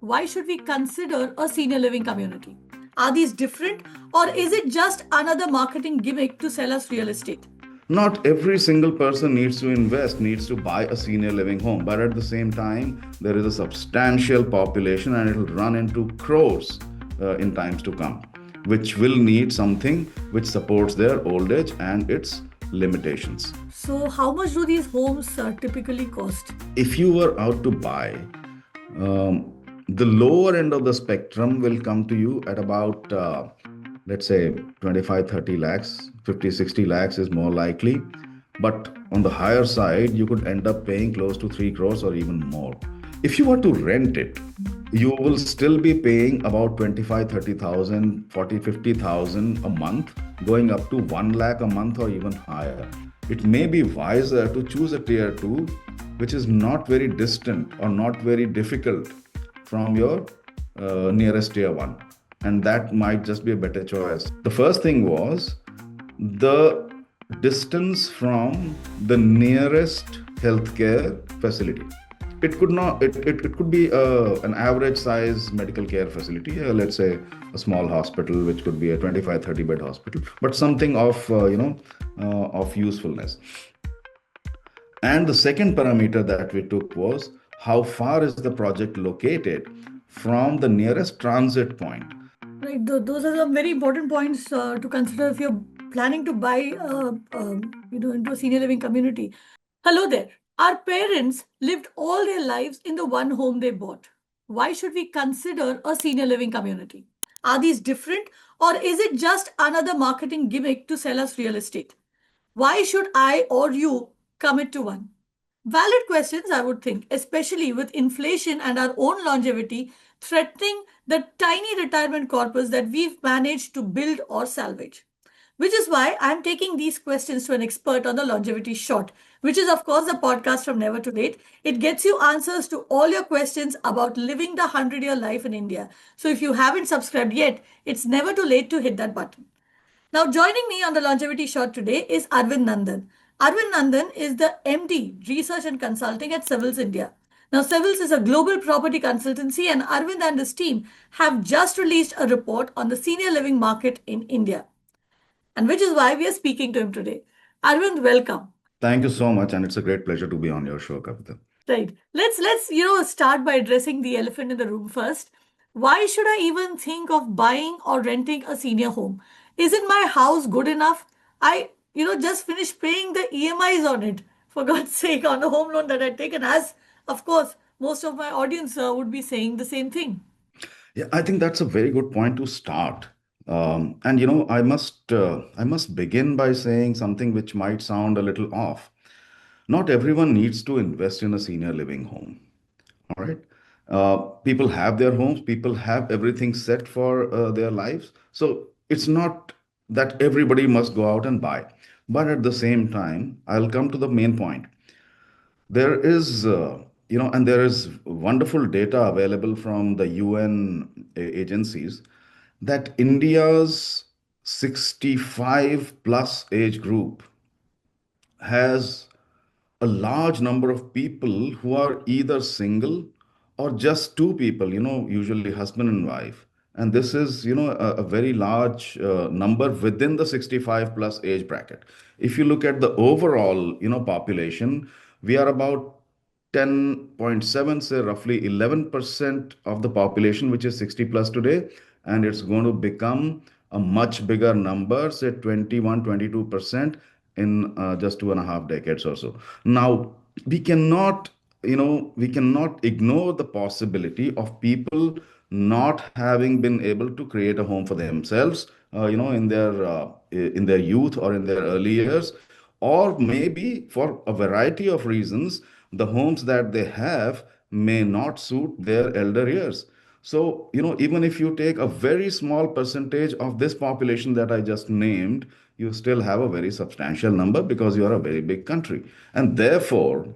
Why should we consider a senior living community? Are these different, or is it just another marketing gimmick to sell us real estate? Not every single person needs to invest, needs to buy a senior living home, but at the same time, there is a substantial population and it'll run into crores in times to come, which will need something which supports their old age and its limitations. So, how much do these homes typically cost? If you were out to buy, um, the lower end of the spectrum will come to you at about, let's say, 25, 30 lakhs, 50, 60 lakhs is more likely. But on the higher side, you could end up paying close to 3 crores or even more. If you were to rent it, you will still be paying about 25, 30,000, 40, 50,000 a month, going up to 1 lakh a month or even higher. It may be wiser to choose a tier 2, which is not very distant or not very difficult from your nearest tier 1. And that might just be a better choice. The first thing was the distance from the nearest healthcare facility. It could be an average size medical care facility, let's say a small hospital, which could be a 25, 30 bed hospital, but something of of usefulness. And the second parameter that we took was how far is the project located from the nearest transit point. Right, those are some very important points to consider if you're planning to buy, into a senior living community. Hello there. Our parents lived all their lives in the one home they bought. Why should we consider a senior living community? Are these different, or is it just another marketing gimmick to sell us real estate? Why should I or you commit to one? Valid questions, I would think, especially with inflation and our own longevity threatening the tiny retirement corpus that we've managed to build or salvage. Which is why I'm taking these questions to an expert on the longevity shot, which is, of course, the podcast from Never Too Late. It gets you answers to all your questions about living the 100-year life in India. So if you haven't subscribed yet, it's never too late to hit that button. Now, joining me on the longevity shot today is Arvind Nandan. Arvind Nandan is the MD, Research and Consulting at Civils India. Now, Civils is a global property consultancy, and Arvind and his team have just released a report on the senior living market in India, and which is why we are speaking to him today. Arvind, welcome. Thank you so much, and it's a great pleasure to be on your show, Kavita. Right. Let's start by addressing the elephant in the room first. Why should I even think of buying or renting a senior home? Isn't my house good enough? I just finished paying the EMIs on it, for God's sake, on the home loan that I'd taken, as of course most of my audience would be saying the same thing. Yeah, I think that's a very good point to start. And I must begin by saying something which might sound a little off. Not everyone needs to invest in a senior living home. All right. People have their homes, people have everything set for their lives. So it's not that everybody must go out and buy. But at the same time, I'll come to the main point. There is, and there is wonderful data available from the UN agencies that India's 65 plus age group has a large number of people who are either single or just two people, usually husband and wife. And this is, a very large number within the 65 plus age bracket. If you look at the overall, population, we are about 10.7, say roughly 11% of the population, which is 60 plus today. And it's going to become a much bigger number, say 21, 22% in just 2.5 decades or so. Now, we cannot, we cannot ignore the possibility of people not having been able to create a home for themselves, in their youth or in their early years, or maybe for a variety of reasons, the homes that they have may not suit their elder years. So, even if you take a very small percentage of this population that I just named, you still have a very substantial number because you are a very big country. And therefore,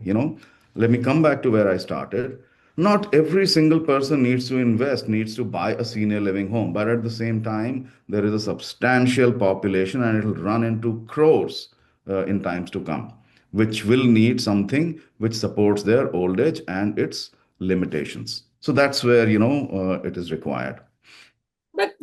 let me come back to where I started. Not every single person needs to invest, needs to buy a senior living home. But at the same time, there is a substantial population and it'll run into crores in times to come, which will need something which supports their old age and its limitations. So that's where, it is required. But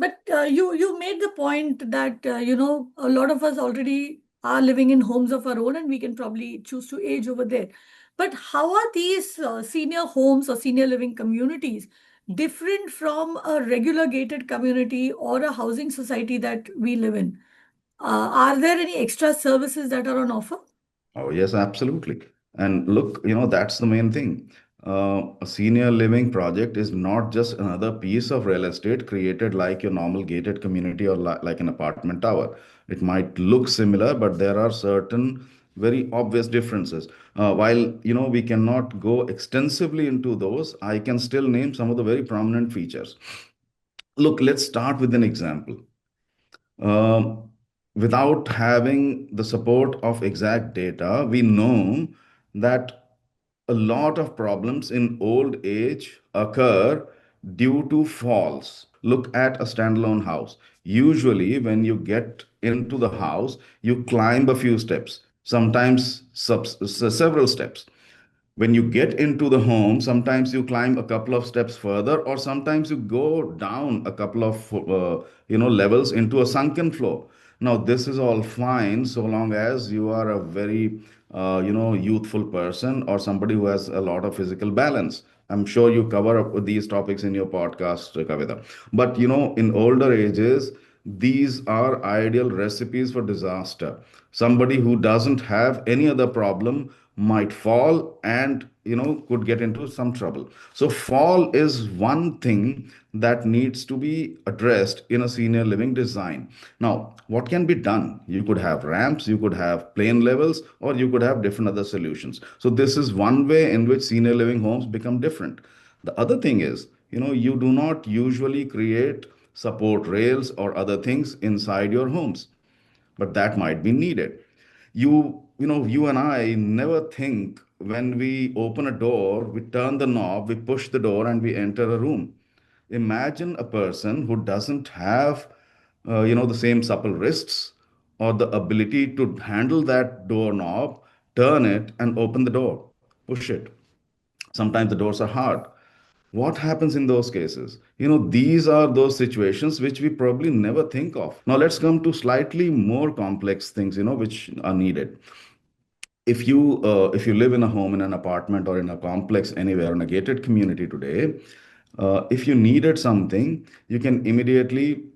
you made the point that a lot of us already are living in homes of our own, and we can probably choose to age over there. But how are these senior homes or senior living communities different from a regular gated community or a housing society that we live in? Are there any extra services that are on offer? Oh, yes, absolutely. And look, that's the main thing. A senior living project is not just another piece of real estate created like your normal gated community or like an apartment tower. It might look similar, but there are certain very obvious differences. While, we cannot go extensively into those, I can still name some of the very prominent features. Look, let's start with an example. Um, Without having the support of exact data, we know that a lot of problems in old age occur due to falls. Look at a standalone house. Usually, when you get into the house, you climb a few steps, sometimes several steps. When you get into the home, sometimes you climb a couple of steps further, or sometimes you go down a couple of levels into a sunken floor. Now this is all fine so long as you are a very youthful person or somebody who has a lot of physical balance. I'm sure you cover up with these topics in your podcast, Kavita. But in older ages, these are ideal recipes for disaster. Somebody who doesn't have any other problem might fall and could get into some trouble. So fall is one thing that needs to be addressed in a senior living design. Now what can be done? You could have ramps, you could have plane levels, or you could have different other solutions. So this is one way in which senior living homes become different. The other thing is, you do not usually create support rails or other things inside your homes, but that might be needed. You and I never think when we open a door, we turn the knob, we push the door, and we enter a room. Imagine a person who doesn't have the same supple wrists or the ability to handle that doorknob, turn it and open the door, push it. Sometimes the doors are hard. What happens in those cases? These are those situations which we probably never think of. Now let's come to slightly more complex things, which are needed. If you live in a home, in an apartment, or in a complex anywhere in a gated community today, if you needed something, you can immediately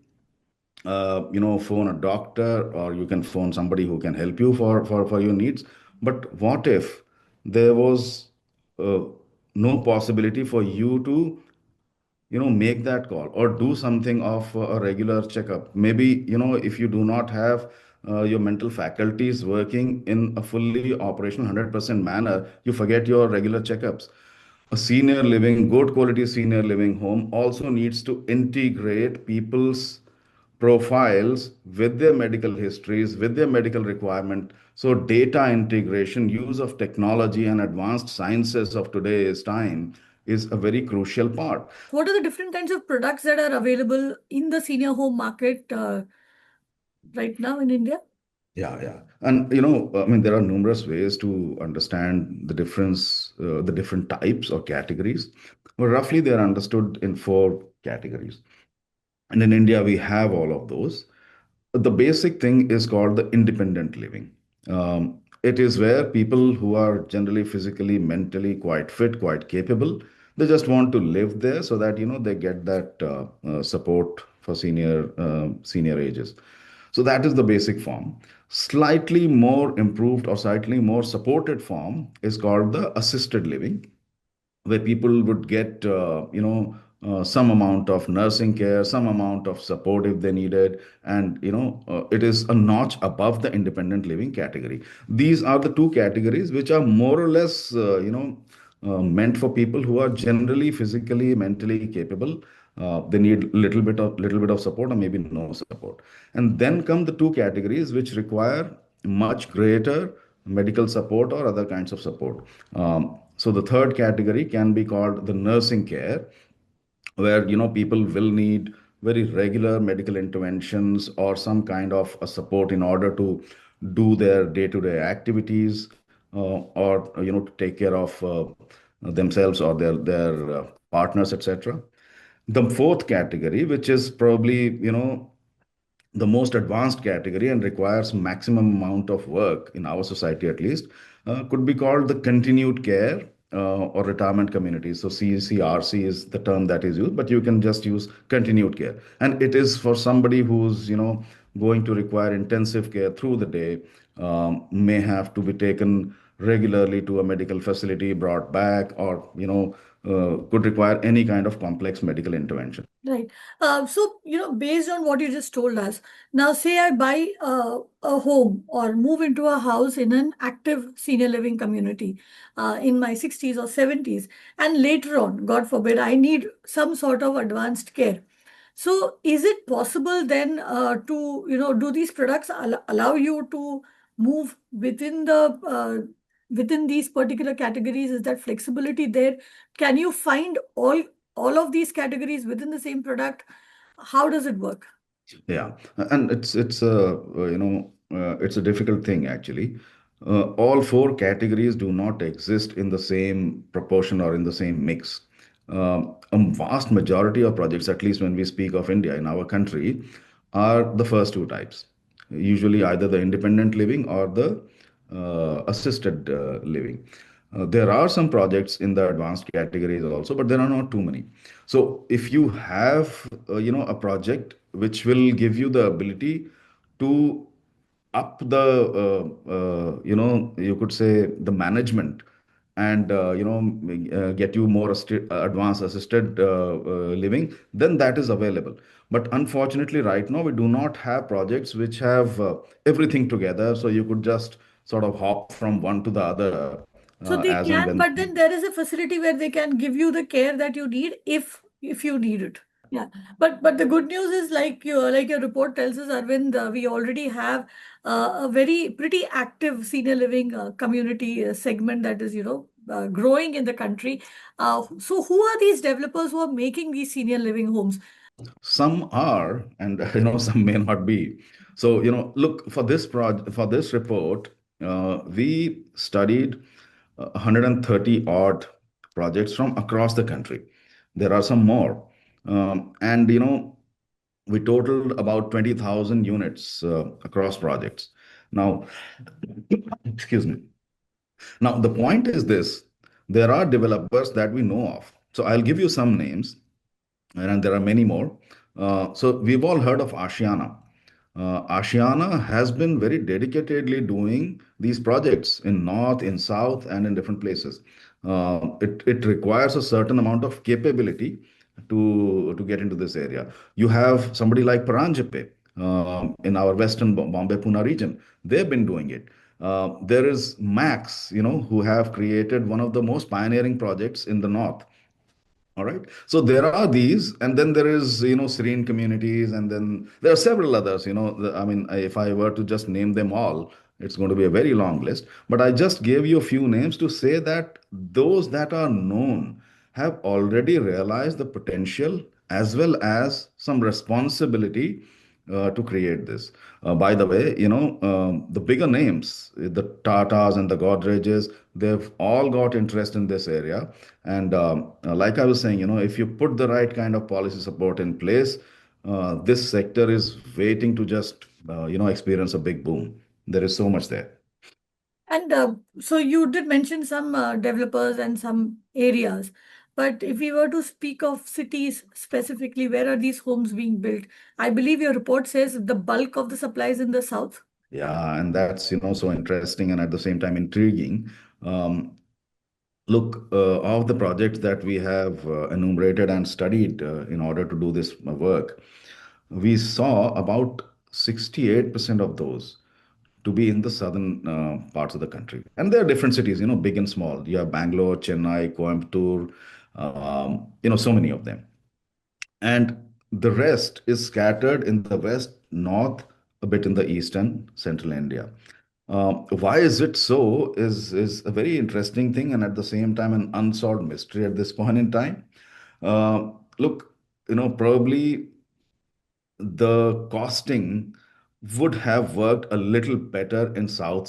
phone a doctor, or you can phone somebody who can help you for your needs. But what if there was uh, no possibility for you to make that call or do something of a regular checkup? Maybe if you do not have your mental faculties working in a fully operational 100% manner, you forget your regular checkups. A senior living, good quality senior living home also needs to integrate people's profiles with their medical histories, with their medical requirement. So data integration, use of technology and advanced sciences of today's time is a very crucial part. What are the different kinds of products that are available in the senior home market right now in India? Yeah, yeah. And I mean, there are numerous ways to understand the difference, the different types or categories. But roughly, they are understood in four categories. And in India, we have all of those. The basic thing is called the independent living. It is where people who are generally physically, mentally quite fit, quite capable, they just want to live there so that they get that support for senior ages. So that is the basic form. Slightly more improved or slightly more supported form is called the assisted living, where people would get some amount of nursing care, some amount of support if they needed, and it is a notch above the independent living category. These are the two categories which are more or less meant for people who are generally physically, mentally capable. They need little bit of support or maybe no support. And then come the two categories which require much greater medical support or other kinds of support. So the third category can be called the nursing care, where people will need very regular medical interventions or some kind of a support in order to do their day-to-day activities, or to take care of themselves or their partners, etc. The fourth category, which is probably, the most advanced category and requires maximum amount of work in our society at least, could be called the continued care or retirement communities. So CCRC is the term that is used, but you can just use continued care, and it is for somebody who's going to require intensive care through the day, may have to be taken regularly to a medical facility, brought back, or could require any kind of complex medical intervention. Right. So, based on what you just told us, now say I buy a home or move into a house in an active senior living community in my 60s or 70s, and later on, God forbid, I need some sort of advanced care. So, is it possible then do these products allow you to move within within these particular categories? Is that flexibility there? Can you find all of these categories within the same product? How does it work? Yeah, and it's a difficult thing actually. All four categories do not exist in the same proportion or in the same mix. A vast majority of projects, at least when we speak of India in our country, are the first two types. Usually either the independent living or the assisted living. There are some projects in the advanced categories also, but there are not too many. So if you have, a project which will give you the ability to up the, you could say the management, and get you more advanced assisted living, then that is available. But unfortunately, right now we do not have projects which have everything together, so you could just sort of hop from one to the other So they as and when. can, but then there is a facility where they can give you the care that you need if you need it. Yeah, but the good news is like your report tells us, Arvind, we already have a very pretty active senior living community segment that is growing in the country. So who are these developers who are making these senior living homes? Some are, and some may not be. So look, for this project, for this report, we studied 130 odd projects from across the country. There are some more, and we totaled about 20,000 units across projects. Now, excuse me. Now the point is this: there are developers that we know of. So I'll give you some names, and there are many more. So we've all heard of Ashiana. Ashiana has been very dedicatedly doing these projects in North, in South, and in different places. It requires a certain amount of capability to get into this area. You have somebody like Paranjape in our Western Bombay Pune region. They've been doing it. There is Max, who have created one of the most pioneering projects in the North. All right. So there are these, and then there is, serene communities, and then there are several others. I mean, if I were to just name them all, it's going to be a very long list. But I just gave you a few names to say that those that are known have already realized the potential as well as some responsibility to create this. By the way, the bigger names, the Tatas and the Godreges, they've all got interest in this area. And like I was saying, if you put the right kind of policy support in place, this sector is waiting to just, experience a big boom. There is so much there. And so you did mention some developers and some areas, but if we were to speak of cities specifically, where are these homes being built? I believe your report says the bulk of the supply is in the south. Yeah, and that's, so interesting and at the same time intriguing. Um, Look, of the projects that we have enumerated and studied in order to do this work, we saw about 68% of those to be in the southern parts of the country. And there are different cities, big and small. You have Bangalore, Chennai, Coimbatore, so many of them. And the rest is scattered in the west, north, a bit in the east and central India. Why is it so is a very interesting thing, and at the same time an unsolved mystery at this point in time. Look, probably the costing would have worked a little better in southern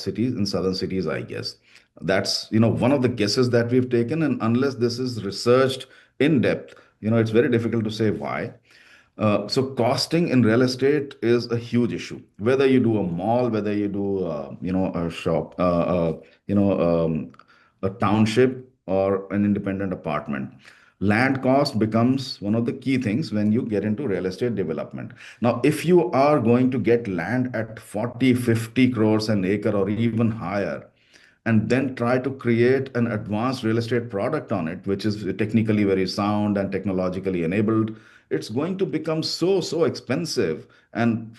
cities, I guess. That's, one of the guesses that we've taken. And unless this is researched in depth, it's very difficult to say why. So costing in real estate is a huge issue. Whether you do a mall, whether you do, a shop, a township or an independent apartment, land cost becomes one of the key things when you get into real estate development. Now, if you are going to get land at 40, 50 crores an acre or even higher, and then try to create an advanced real estate product on it, which is technically very sound and technologically enabled, it's going to become so expensive, and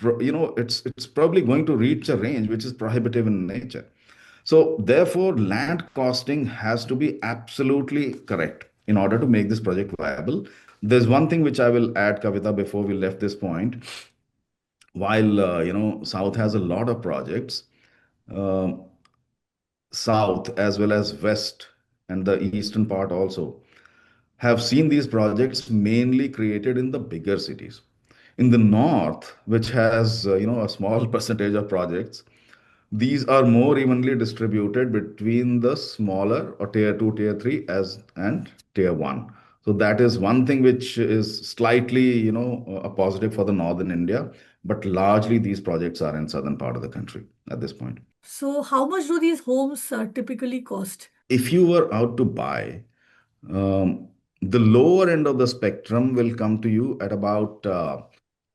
it's probably going to reach a range which is prohibitive in nature. So therefore, land costing has to be absolutely correct in order to make this project viable. There's one thing which I will add, Kavita, before we left this point. While South has a lot of projects, uh, South as well as West and the eastern part also have seen these projects mainly created in the bigger cities. In the north, which has a small percentage of projects, these are more evenly distributed between the smaller or tier 2, tier 3 as and tier 1. So that is one thing which is slightly, a positive for the northern India, but largely these projects are in southern part of the country at this point. So, how much do these homes typically cost? If you were out to buy, um, the lower end of the spectrum will come to you at about,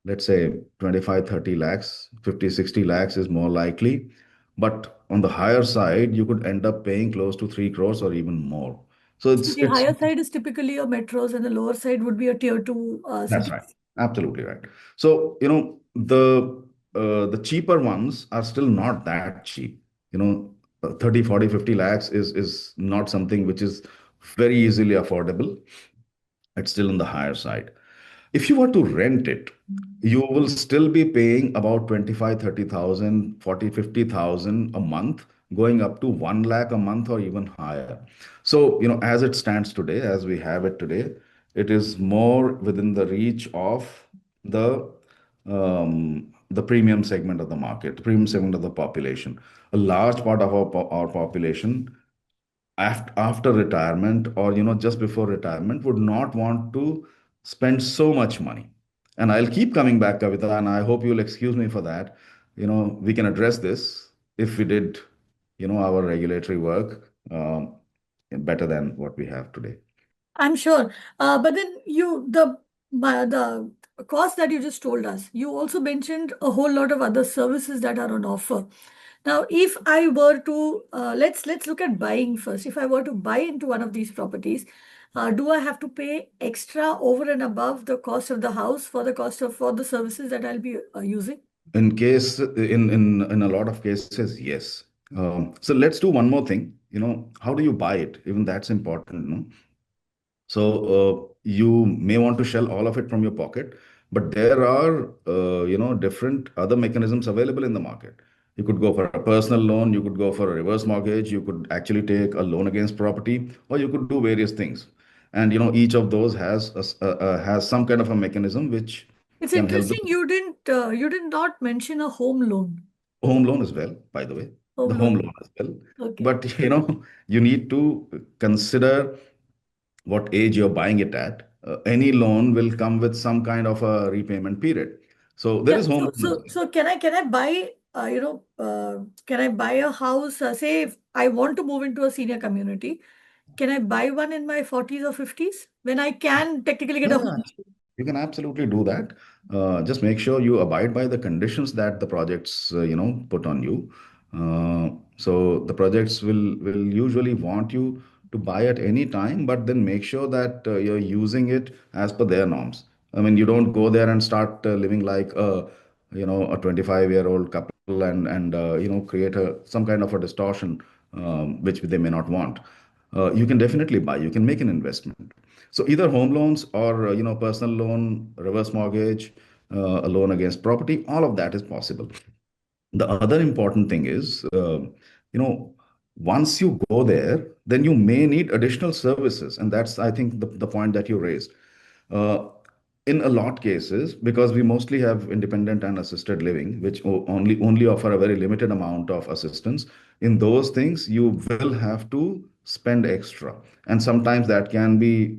let's say, 25, 30 lakhs, 50, 60 lakhs is more likely. But on the higher side, you could end up paying close to 3 crores or even more. So So, the it's higher side is typically your metros, and the lower side would be a tier two That's right. cities. Absolutely right. So, the cheaper ones are still not that cheap. 30, 40, 50 lakhs is not something which is very easily affordable. It's still on the higher side. If you were to rent it, you will still be paying about 25, 30,000, 40, 50,000 a month, going up to 1 lakh a month or even higher. So, as it stands today, as we have it today, it is more within the reach of the premium segment of the market, the premium segment of the population. A large part of our population after retirement, or just before retirement, would not want to spend so much money. And I'll keep coming back, Kavita, and I hope you'll excuse me for that. We can address this if we did our regulatory work better than what we have today. I'm sure. But then the cost that you just told us, you also mentioned a whole lot of other services that are on offer. Now, if I were to let's look at buying first. If I were to buy into one of these properties, do I have to pay extra over and above the cost of the house for the cost of for the services that I'll be using? In a lot of cases, yes. So let's do one more thing. How do you buy it? Even that's important, no? So you may want to shell all of it from your pocket, but there are different other mechanisms available in the market. You could go for a personal loan, you could go for a reverse mortgage, you could actually take a loan against property, or you could do various things. And each of those has some kind of a mechanism which It's can help the interesting you did not mention a home loan. home loan as well, by the way, the Home home loan. loan as well. Okay. But you need to consider what age you're buying it at. Any loan will come with some kind of a repayment period. So there Yeah. is home So loan as so well. so can I buy can I buy a house? Say if I want to move into a senior community, can I buy one in my 40s or 50s when I can technically get a Yeah, home? you can absolutely do that. Just make sure you abide by the conditions that the projects, put on you. So the projects will usually want you to buy at any time, but then make sure that you're using it as per their norms. I mean, you don't go there and start living like a 25-year-old couple, and create some kind of a distortion, which they may not want. You can definitely buy. You can make an investment. So either home loans or personal loan, reverse mortgage, a loan against property, all of that is possible. The other important thing is, you know, once you go there, then you may need additional services, and that's, I think, the point that you raised. Uh, in a lot cases, because we mostly have independent and assisted living, which only offer a very limited amount of assistance, in those things you will have to spend extra, and sometimes that can be,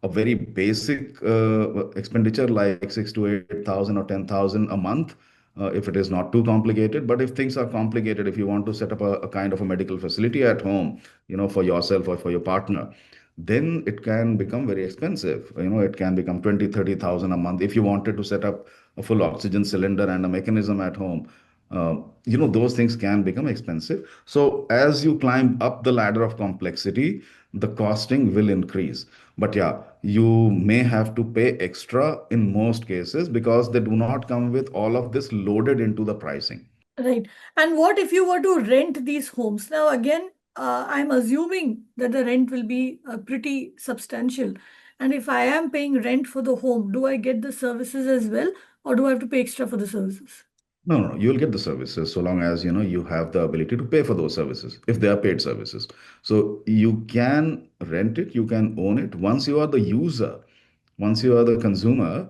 a very basic expenditure like 6 to 8 thousand or 10,000 a month, if it is not too complicated. But if things are complicated, if you want to set up a kind of a medical facility at home, for yourself or for your partner, then it can become very expensive. It can become 20, 30,000 a month. If you wanted to set up a full oxygen cylinder and a mechanism at home, those things can become expensive. So as you climb up the ladder of complexity, the costing will increase. But yeah, you may have to pay extra in most cases because they do not come with all of this loaded into the pricing. Right. And what if you were to rent these homes? Now, again, I'm assuming that the rent will be pretty substantial. And if I am paying rent for the home, do I get the services as well, or do I have to pay extra for the services? No, no, no, you'll get the services so long as you have the ability to pay for those services if they are paid services. So you can rent it, you can own it. Once you are the user, once you are the consumer,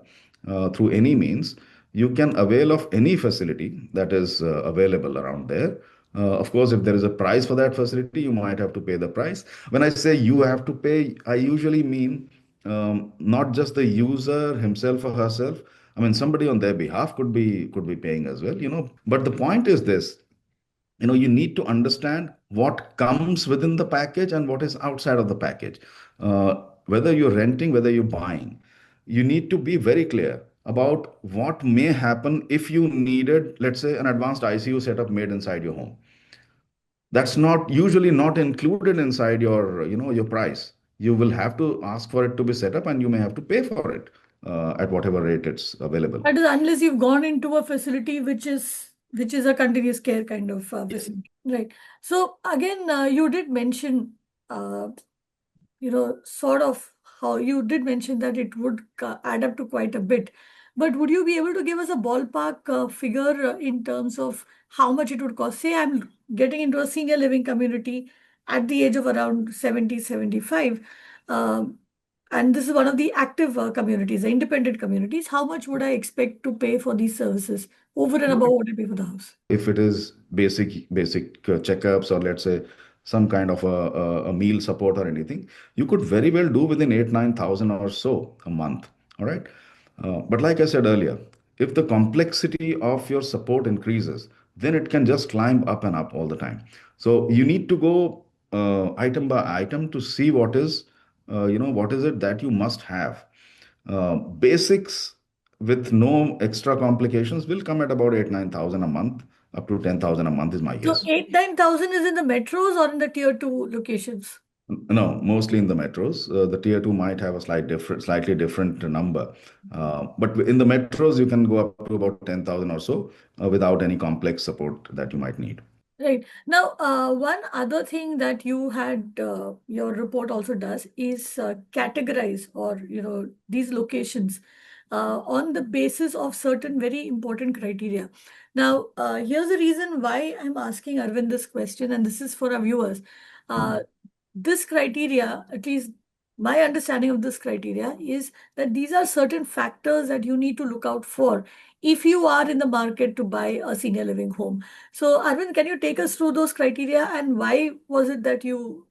through any means, you can avail of any facility that is available around there. Of course, if there is a price for that facility, you might have to pay the price. When I say you have to pay, I usually mean not just the user himself or herself. I mean, somebody on their behalf could be paying as well. But the point is this: you need to understand what comes within the package and what is outside of the package. Whether you're renting, whether you're buying, you need to be very clear about what may happen if you needed, let's say, an advanced ICU setup made inside your home. That's not usually not included inside your price. You will have to ask for it to be set up, and you may have to pay for it at whatever rate it's available. That is unless you've gone into a facility which is a continuous care kind of Yes. facility, right? So again, you did mention, uh, sort of how you did mention that it would add up to quite a bit. But would you be able to give us a ballpark figure in terms of how much it would cost? Say I'm getting into a senior living community at the age of around 70, 75. Um, and this is one of the active communities, the independent communities. How much would I expect to pay for these services over and above what I pay for the house? If it is basic checkups, or let's say some kind of a meal support or anything, you could very well do within 8 9 thousand or so a month. All right. But like I said earlier, if the complexity of your support increases, then it can just climb up and up all the time. So you need to go item by item to see what is it that you must have. Basics with no extra complications will come at about 8 9 thousand a month. Up to 10,000 a month is my So guess. 8 9,000 is in the metros or in the tier two locations? No, mostly in the metros. The tier two might have a slightly different number. But in the metros, you can go up to about 10,000 or so without any complex support that you might need. Right. Now, one other thing that you had, your report also does is categorize or, these locations on the basis of certain very important criteria. Now, here's the reason why I'm asking Arvind this question, and this is for our viewers. Uh, this criteria, at least my understanding of this criteria, is that these are certain factors that you need to look out for if you are in the market to buy a senior living home. So, Arvind, can you take us through those criteria and why was it that you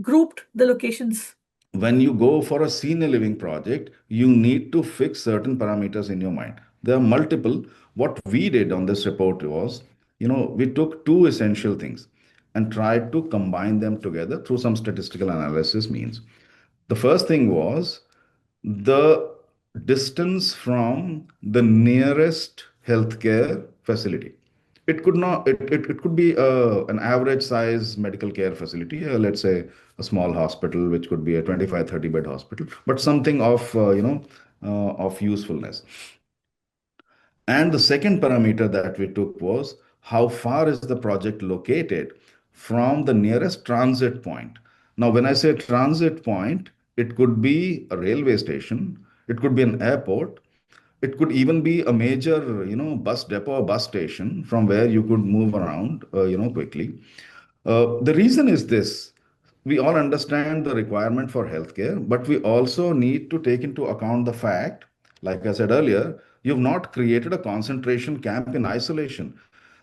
grouped the locations? When you go for a senior living project, you need to fix certain parameters in your mind. There are multiple. What we did on this report was, we took two essential things and tried to combine them together through some statistical analysis means. The first thing was the distance from the nearest healthcare facility. It could be an average size medical care facility, let's say a small hospital, which could be a 25 30 bed hospital, but something of usefulness. And the second parameter that we took was how far is the project located from the nearest transit point. Now, when I say transit point, it could be a railway station, it could be an airport, it could even be a major, bus depot or bus station from where you could move around, quickly. The reason is this: we all understand the requirement for healthcare, but we also need to take into account the fact, like I said earlier, you've not created a concentration camp in isolation.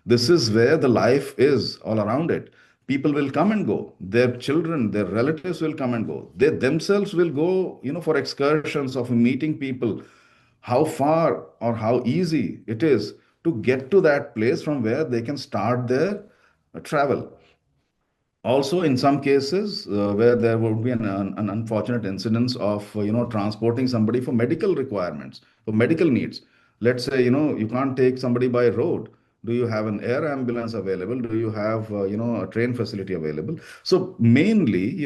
This is where the life is all around it. People will come and go. Their children, their relatives will come and go. They themselves will go, for excursions of meeting people. How far or how easy it is to get to that place from where they can start their travel. Also, in some cases where there would be an unfortunate incidence of transporting somebody for medical requirements, for medical needs. Let's say you can't take somebody by road. Do you have an air ambulance available? Do you have a train facility available? So mainly,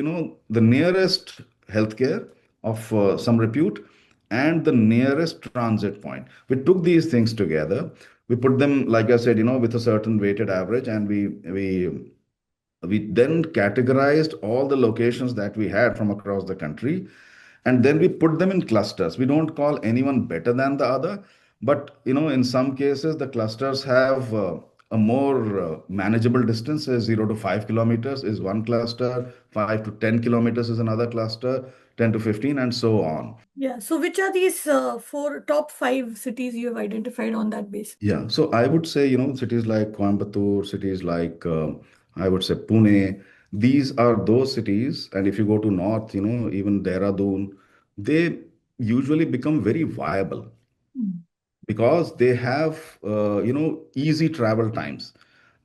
the nearest healthcare of some repute and the nearest transit point. We took these things together. We put them, like I said, with a certain weighted average, and we then categorized all the locations that we had from across the country, and then we put them in clusters. We don't call anyone better than the other, but in some cases the clusters have a more manageable distance. 0 to 5 kilometers is one cluster, 5 to 10 kilometers is another cluster, 10 to 15, and so on. Yeah. So, which are these four top five cities you have identified on that base? Yeah, so I would say, cities like Coimbatore, cities like, I would say Pune, these are those cities. And if you go to north, even Dehradun, they usually become very viable Mm. because they have, easy travel times.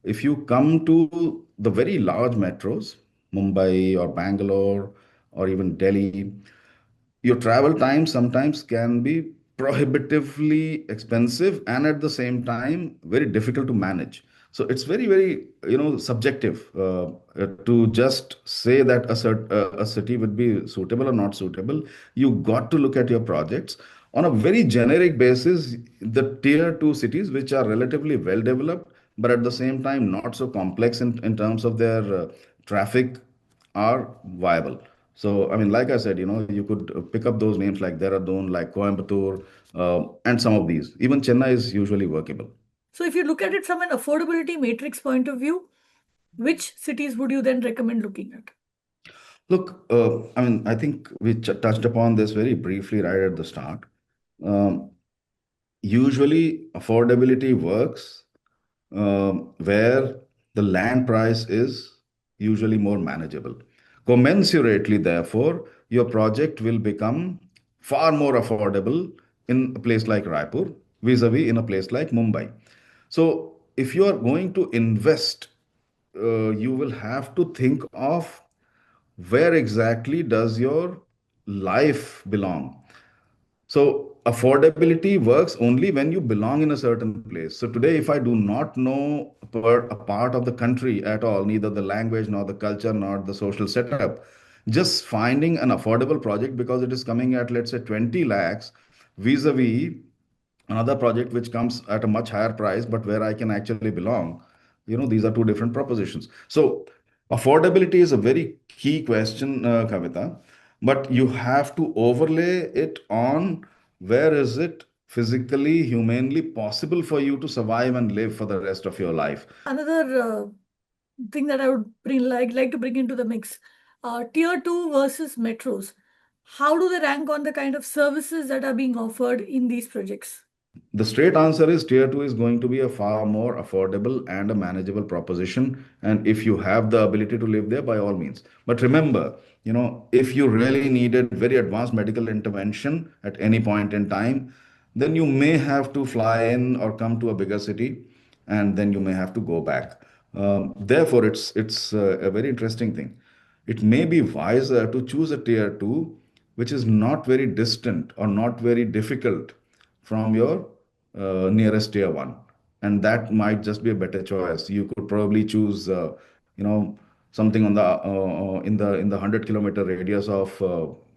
If you come to the very large metros, Mumbai or Bangalore or even Delhi, your travel time sometimes can be prohibitively expensive and at the same time very difficult to manage. So it's very, very subjective to just say that a city would be suitable or not suitable. You got to look at your projects on a very generic basis. The tier 2 cities, which are relatively well developed but at the same time not so complex in terms of their traffic, are viable. So, I mean, like I said, you could pick up those names like Dehradun, like Coimbatore, and some of these. Even Chennai is usually workable. So, if you look at it from an affordability matrix point of view, which cities would you then recommend looking at? Look, I mean, I think we touched upon this very briefly right at the start. Um, Usually, affordability works where the land price is usually more manageable. Commensurately, therefore, your project will become far more affordable in a place like Raipur vis-a-vis in a place like Mumbai. So, if you are going to invest, you will have to think of where exactly does your life belong. So affordability works only when you belong in a certain place. So today, if I do not know a part of the country at all, neither the language nor the culture nor the social setup, just finding an affordable project because it is coming at, let's say, 20 lakhs vis-a-vis another project which comes at a much higher price, but where I can actually belong, these are two different propositions. So affordability is a very key question, Kavita, but you have to overlay it on where is it physically, humanely possible for you to survive and live for the rest of your life. Another thing that I would like to bring into the mix, tier two versus metros. How do they rank on the kind of services that are being offered in these projects? The straight answer is tier 2 is going to be a far more affordable and a manageable proposition. And if you have the ability to live there, by all means. But remember, if you really needed very advanced medical intervention at any point in time, then you may have to fly in or come to a bigger city, and then you may have to go back. Therefore, it's a very interesting thing. It may be wiser to choose a tier 2 which is not very distant or not very difficult from your nearest tier 1, and that might just be a better choice. You could probably choose you know something on the in the 100-kilometer radius of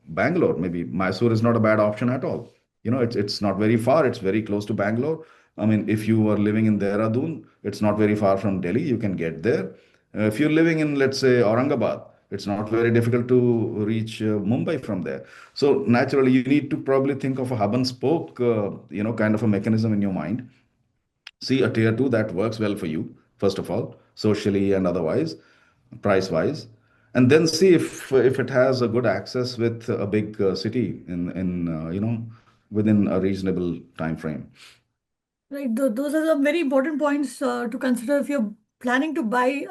Bangalore. Maybe Mysore is not a bad option at all. It's not very far, it's very close to Bangalore. I mean, if you are living in Dehradun, it's not very far from Delhi, you can get there. If you're living in, let's say, Aurangabad, it's not very difficult to reach Mumbai from there. So naturally, you need to probably think of a hub and spoke, kind of a mechanism in your mind. See a tier 2 that works well for you, first of all, socially and otherwise, price wise, and then see if it has a good access with a big city in within a reasonable time frame. Right, those are some very important points to consider if you're planning to buy,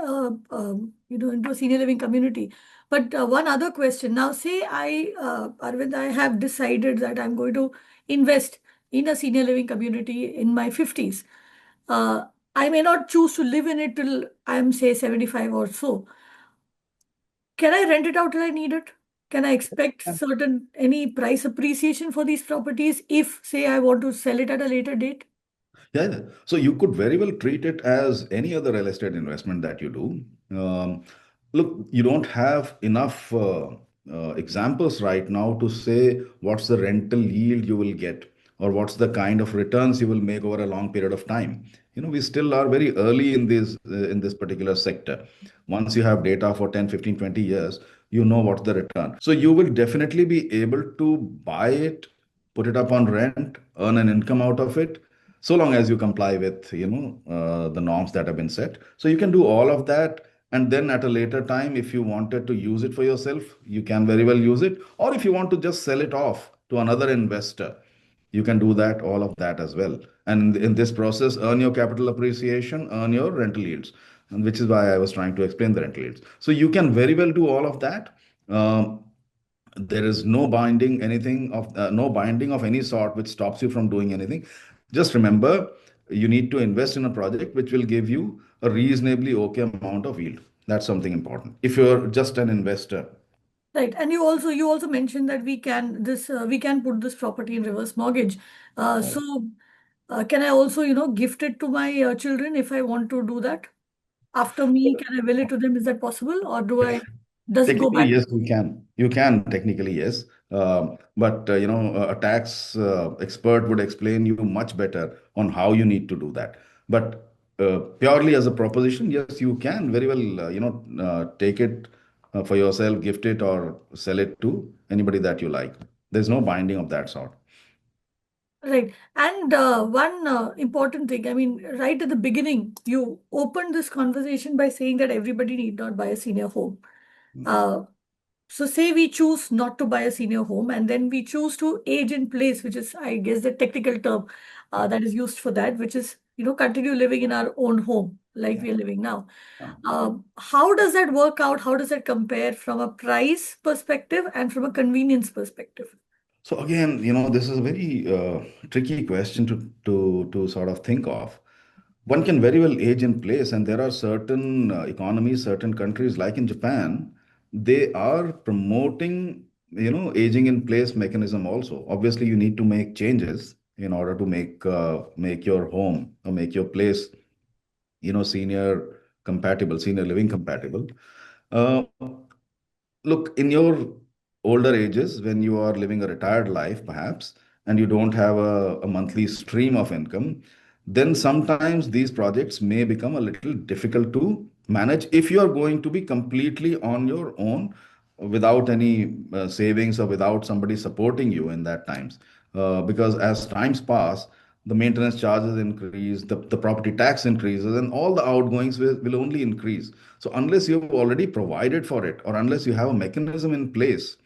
into a senior living community. But one other question. Now, say Arvind, I have decided that I'm going to invest in a senior living community in my 50s. Uh, I may not choose to live in it till I'm, say, 75 or so. Can I rent it out till I need it? Can I expect any price appreciation for these properties if, say, I want to sell it at a later date? Yeah, yeah. So you could very well treat it as any other real estate investment that you do. Look, you don't have enough examples right now to say what's the rental yield you will get or what's the kind of returns you will make over a long period of time. We still are very early in this particular sector. Once you have data for 10, 15, 20 years, you know what's the return. So you will definitely be able to buy it, put it up on rent, earn an income out of it, so long as you comply with the norms that have been set. So you can do all of that, and then at a later time, if you wanted to use it for yourself, you can very well use it. Or if you want to just sell it off to another investor, you can do that, all of that as well. And in this process, earn your capital appreciation, earn your rental yields, and which is why I was trying to explain the rental yields. So you can very well do all of that. There is no binding of any sort which stops you from doing anything. Just remember, you need to invest in a project which will give you a reasonably okay amount of yield. That's something important if you're just an investor. Right, and you also mentioned that we can put this property in reverse mortgage. Right. Can I also gift it to my children if I want to do that? After me, can I will it to them? Is that possible, or does it go Technically, back? yes, you can. You can technically, yes. But a tax expert would explain you much better on how you need to do that. But purely as a proposition, yes, you can very well, take it for yourself, gift it, or sell it to anybody that you like. There's no binding of that sort. Right. And one important thing, I mean, right at the beginning, you opened this conversation by saying that everybody need not buy a senior home. Uh, so say we choose not to buy a senior home and then we choose to age in place, which is, I guess, the technical term Yeah, that is used for that, which is, continue living in our own home like yeah. we are living now. Yeah. How does that work out? How does that compare from a price perspective and from a convenience perspective? So again, this is a very tricky question to sort of think of. One can very well age in place, and there are certain economies, certain countries, like in Japan, they are promoting, aging in place mechanism also. Obviously, you need to make changes in order to make your home or make your place, senior living compatible. Uh, Look, in your older ages, when you are living a retired life, perhaps, and you don't have a monthly stream of income, then sometimes these projects may become a little difficult to manage if you are going to be completely on your own without any savings or without somebody supporting you in that times. Because as times pass, the maintenance charges increase, the property tax increases, and all the outgoings will only increase. So unless you've already provided for it, or unless you have a mechanism in place,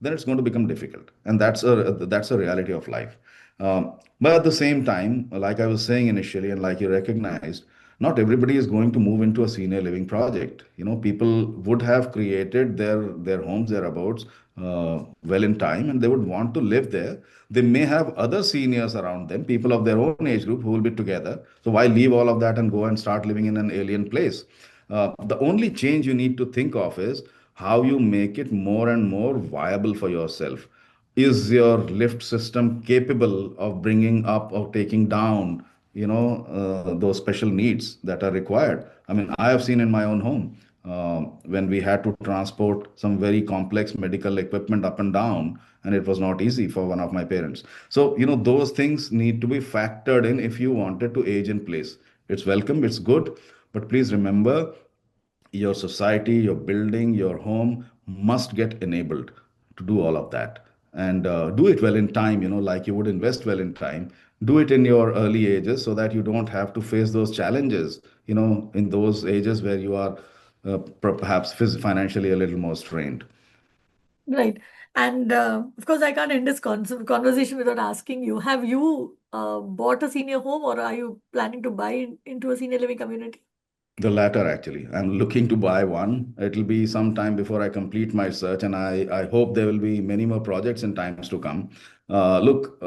then it's going to become difficult, and that's a reality of life. But at the same time, like I was saying initially, and like you recognized, not everybody is going to move into a senior living project. People would have created their homes, their abodes, well in time, and they would want to live there. They may have other seniors around them, people of their own age group, who will be together. So why leave all of that and go and start living in an alien place? The only change you need to think of is how you make it more and more viable for yourself. Is your lift system capable of bringing up or taking down, those special needs that are required? I mean, I have seen in my own home, when we had to transport some very complex medical equipment up and down, and it was not easy for one of my parents. So, those things need to be factored in if you wanted to age in place. It's welcome, it's good, but please remember, your society, your building, your home must get enabled to do all of that, and do it well in time, like you would invest well in time. Do it in your early ages so that you don't have to face those challenges, in those ages where you are perhaps financially a little more strained. Right. And of course, I can't end this conversation without asking you, have you bought a senior home or are you planning to buy into a senior living community? The latter, actually. I'm looking to buy one. It'll be some time before I complete my search, and I hope there will be many more projects in times to come. Look,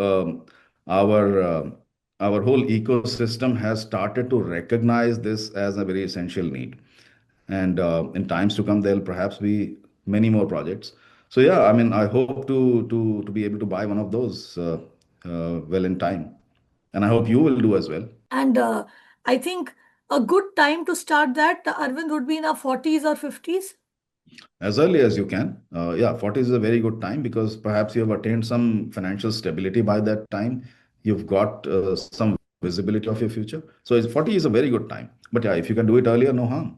our our whole ecosystem has started to recognize this as a very essential need, and in times to come, there'll perhaps be many more projects. So yeah, I mean, I hope to be able to buy one of those well in time, and I hope you will do as well. And I think a good time to start that, Arvind, would be in our 40s or 50s. As early as you can. Yeah, 40 is a very good time because perhaps you have attained some financial stability by that time. You've got some visibility of your future. So 40 is a very good time. But yeah, if you can do it earlier, no harm.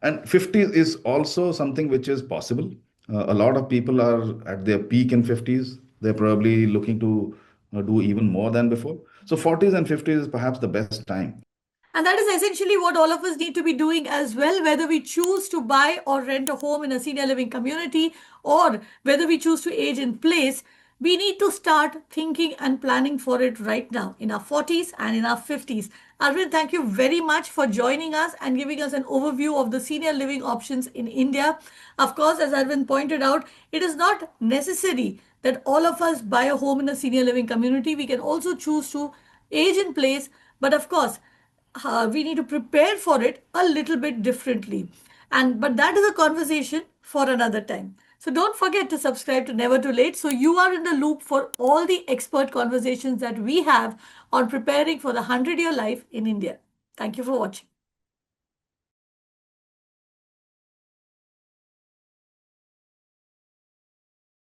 And 50 is also something which is possible. A lot of people are at their peak in 50s. They're probably looking to do even more than before. So 40s and 50s is perhaps the best time. And that is essentially what all of us need to be doing as well, whether we choose to buy or rent a home in a senior living community or whether we choose to age in place. We need to start thinking and planning for it right now in our 40s and in our 50s. Arvind, thank you very much for joining us and giving us an overview of the senior living options in India. Of course, as Arvind pointed out, it is not necessary that all of us buy a home in a senior living community. We can also choose to age in place, but of course, we need to prepare for it a little bit differently. And but that is a conversation for another time. So don't forget to subscribe to Never Too Late so you are in the loop for all the expert conversations that we have on preparing for the 100-year life in India. Thank you for watching.